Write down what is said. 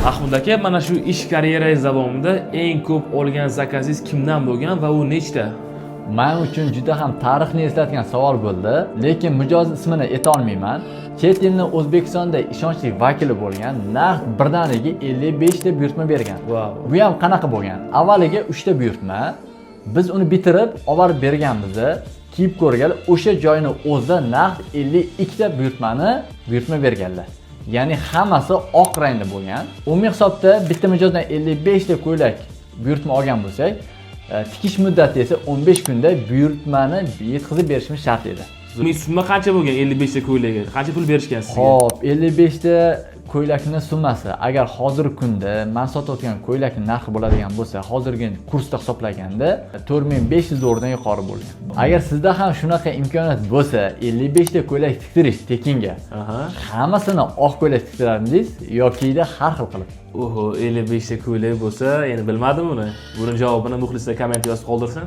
Ahmad aka, mana shu ish karyerangiz davomida eng ko'p olgan zakazingiz kimdan bo'lgan va u nechta? Men uchun juda ham tarixni eslatgan savol bo'ldi, lekin mijoz ismini ayta olmayman. Chet elning O'zbekistonda ishonchli vakili bo'lgan, naqd birdaniga 55 ta buyurtma bergan. Wow. Bu ham qanaqa bo'lgan? Avvaliga 3 ta buyurtma, biz uni bitirib olib berganmiz. Kiyib ko'rgan o'sha joyni o'zida naqd 52 ta buyurtma berganlar. Ya'ni hammasi oq rangda bo'lgan. Umumiy hisobda bitta mijozdan 55 ta ko'ylak buyurtma olgan bo'lsak, tikish muddati esa 15 kunda buyurtmani yetkazib berishimiz shart edi. Summa qancha bo'lgan 55 ta ko'ylakka? Qancha pul berishgan sizga? Xo'p, 55 ta ko'ylakning summasi agar hozirgi kunda men sotayotgan ko'ylakning narxi bo'ladigan bo'lsa, hozirgi kursda hisoblaganda 4500 dollardan yuqori bo'lgan. Agar sizda ham shunaqa imkoniyat bo'lsa, 55 ta ko'ylak tiktirish tekinga, hammasini oq ko'ylak tiktiramiz yoki har xil qilib. Oho, 55 ta ko'ylak bo'lsa, endi bilmadim buni. Buni javobini muxlislar komment yozib qoldirsin.